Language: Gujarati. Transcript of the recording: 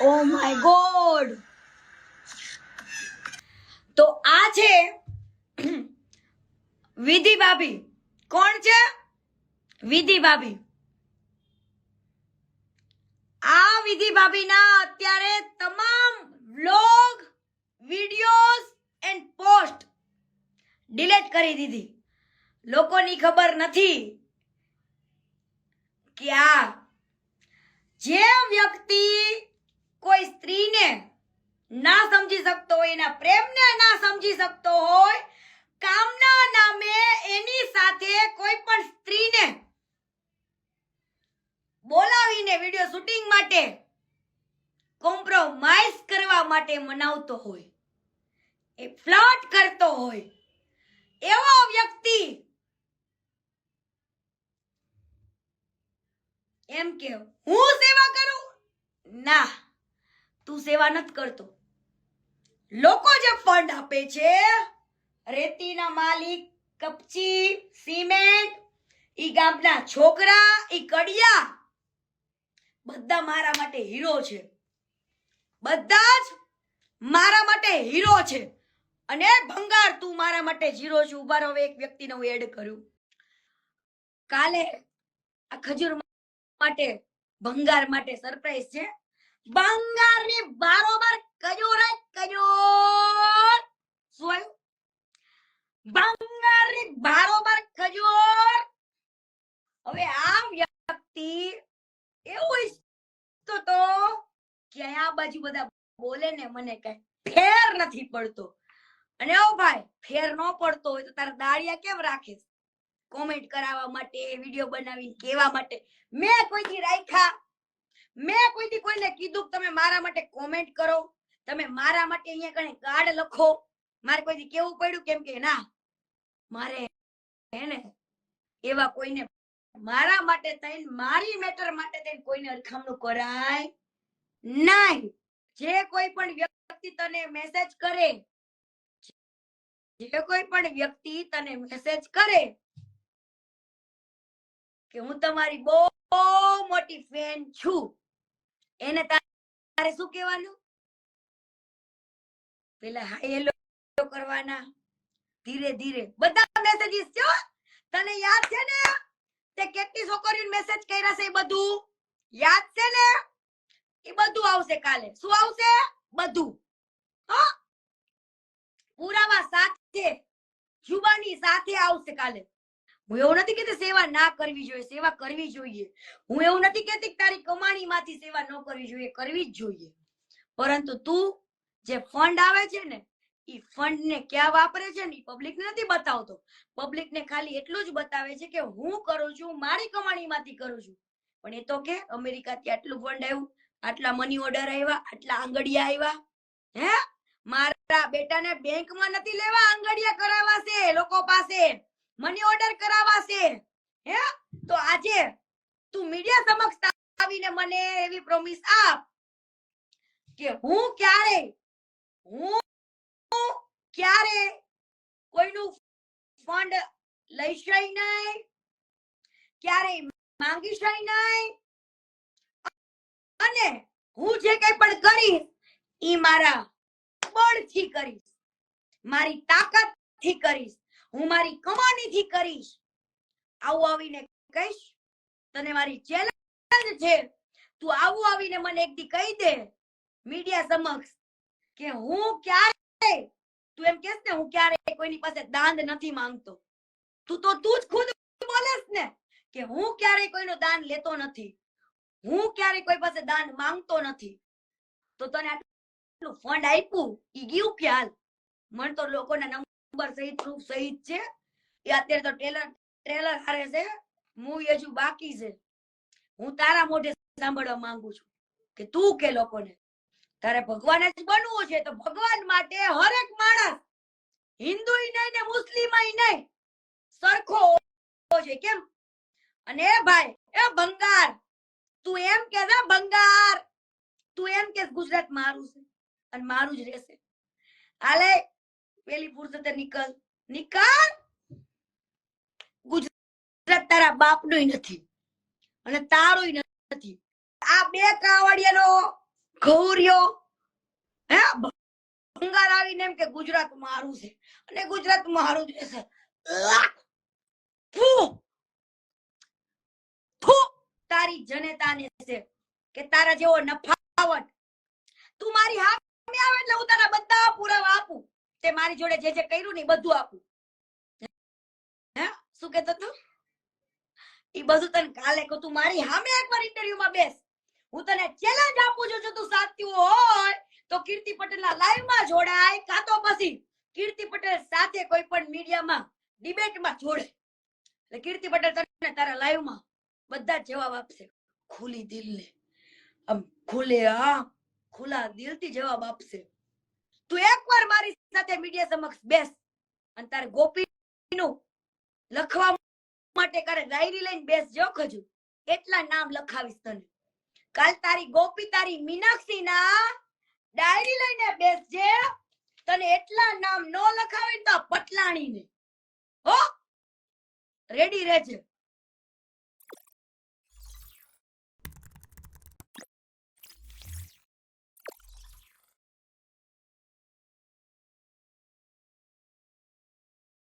Oh my God. તો આ છે વિધિ ભાભી. કોણ છે? વિધિ ભાભી. આ વિધિ ભાભીના અત્યારે તમામ vlog, videos and post delete કરી દીધી. લોકોની ખબર નથી કે આ જે વ્યક્તિ કોઈ સ્ત્રીને ના સમજી શકતો હોય, એના પ્રેમને ના સમજી શકતો હોય, કામના નામે એની સાથે કોઈ પણ સ્ત્રીને બોલાવીને વિડિયો શૂટિંગ માટે કોમ્પ્રોમાઇઝ કરવા માટે મનાવતો હોય, એ ફ્લર્ટ કરતો હોય, એવો વ્યક્તિ એમ કે હું સેવા કરું? ના, તું સેવા નથી કરતો. લોકો જે ફંડ આપે છે, રેતીના માલિક, કપચી, સિમેન્ટ, ઈ ગામના છોકરા, ઈ કડિયા, બધા મારા માટે હીરો છે. બધા જ મારા માટે હીરો છે. અને ભંગાર, તું મારા માટે ઝીરો છે. ઉભા રહો, એક વ્યક્તિને હું એડ કર્યું. કાલે આ ખજૂર માટે, ભંગાર માટે સરપ્રાઈઝ છે. ભંગારની બારોબાર ખજૂર જ ખજૂર. શું આવ્યું? ભંગારની બારોબાર ખજૂર. હવે આ વ્યક્તિ એવું ઈચ્છતો તો કે આ બાજુ બધા બોલે ને મને કઈ ફેર નથી પડતો. અને ઓ ભાઈ, ફેર ન પડતો હોય તો તારા દાળિયા કેમ રાખે? કોમેન્ટ કરાવવા માટે, વિડિયો બનાવી કેવા માટે? મેં કોઈથી રાખ્યા? મેં કોઈથી કોઈને કીધું તમે મારા માટે કોમેન્ટ કરો, તમે મારા માટે અહીંયા કણે કાર્ડ લખો? મારે કોઈથી કેવું પડ્યું? કેમ કે ના, મારે હે ને એવા કોઈને મારા માટે થઈને, મારી મેટર માટે થઈને કોઈને અરખામણું કરાય નહીં. જે કોઈ પણ વ્યક્તિ તને મેસેજ કરે, જે કોઈ પણ વ્યક્તિ તને મેસેજ કરે કે હું તમારી બહુ મોટી ફેન છું, એને તારે શું કહેવાનું? પેલા હાય હેલો કરવાના, ધીરે ધીરે બધા મેસેજીસ છે. તને યાદ છે ને તે કેટલી છોકરીઓને મેસેજ કર્યા છે? એ બધું યાદ છે ને? એ બધું આવશે કાલે. શું આવશે? બધું. હા, પુરાવા સાથે, જુબાની સાથે આવશે કાલે. હું એવું નથી કહેતી સેવા ના કરવી જોઈએ, સેવા કરવી જોઈએ. હું એવું નથી કહેતી કે તારી કમાણીમાંથી સેવા ન કરવી જોઈએ, કરવી જ જોઈએ. પરંતુ તું જે ફંડ આવે છે ને, ઈ ફંડ ને ક્યાં વાપરે છે ને પબ્લિક ને નથી બતાવતો. પબ્લિક ને ખાલી એટલું જ બતાવે છે કે હું કરું છું, મારી કમાણીમાંથી કરું છું. પણ એ તો કે અમેરિકાથી આટલું ફંડ આવ્યું, આટલા મની ઓર્ડર આવ્યા, આટલા આંગડિયા આવ્યા. હે, મારા બેટાને બેંકમાં નથી લેવા, આંગડિયા કરાવવા છે લોકો પાસે, મની ઓર્ડર કરાવવા છે. હે, તો આજે તું મીડિયા સમક્ષ આવીને મને એવી પ્રોમિસ આપ કે હું ક્યારે કોઈનું ફંડ લઈશ નહીં, ક્યારે માંગીશ નહીં. અને હું જે કંઈ પણ કરીશ ઈ મારા બળથી કરીશ, મારી તાકાતથી કરીશ, હું મારી કમાણીથી કરીશ. આવું આવીને કહીશ, તને મારી ચેલેન્જ છે, તું આવું આવીને મને એક દી કહી દે મીડિયા સમક્ષ કે હું ક્યારે, તું એમ કહેશ ને હું ક્યારે કોઈની પાસે દાન નથી માંગતો. તું જ ખુદ બોલેસ ને કે હું ક્યારે કોઈનું દાન લેતો નથી, હું ક્યારે કોઈ પાસે દાન માંગતો નથી. તો તને આટલું ફંડ આપ્યું, ઈ ગયું કે હાલ? મને તો લોકોના નંબર સહિત, પ્રૂફ સહિત છે. એ અત્યારે તો ટ્રેલર હારે છે, મૂવી હજુ બાકી છે. હું તારા મોઢે સાંભળવા માંગુ છું કે તું કે લોકોને તારે ભગવાન જ બનવું છે તો ભગવાન માટે હરેક માણસ, હિન્દુય નહીં ને મુસ્લિમય નહીં, સરખો હોવો જોઈએ. કેમ? અને એ ભાઈ, એ ભંગાર, તું એમ કે છે ભંગાર, તું એમ કે ગુજરાત મારું છે અને મારું જ રહેશે. હાલે પેલી ફુરસતે નીકળ. ગુજરાત તારા બાપનું નથી અને તારું નથી. આ બે કાવડિયાનો ગૌર્યો હે ભંગાર આવીને એમ કે ગુજરાત મારું છે અને ગુજરાત મારું જ રહેશે. ફૂ ફૂ તારી જનતાને છે કે તારા જેવો નફાવટ તું મારી સામે આવે એટલે હું તારા બધા પુરાવા આપું. તે મારી જોડે જે જે કર્યું ને બધું આપું. હે શું કહેતો તું? ઈ બધું તને કાલે કહું. તું મારી સામે એકવાર ઇન્ટરવ્યુમાં બેસ. હું તને ચેલેન્જ આપું છું. જો તું સાચું હોય તો કીર્તિ પટેલના લાઈવમાં જોડાય કાં તો પછી કીર્તિ પટેલ સાથે કોઈ પણ મીડિયામાં ડિબેટમાં જોડે. એટલે કીર્તિ પટેલ તને તારા લાઈવમાં બધા જવાબ આપશે. ખુલ્લી દિલને આમ ખુલ્લા દિલથી જવાબ આપશે. તું એકવાર મારી સાથે મીડિયા સમક્ષ બેસ અને તારે ગોપીનું લખવા માટે કરે ડાયરી લઈને બેસજો. ખજુ એટલા નામ લખાવીશ તને. કાલ તારી ગોપી તારી મીનાક્ષી ના ડાયરી લઈને બેસજે. તને એટલા નામ નો લખાવે તો પટલાણી ને હો રેડી રહેજે.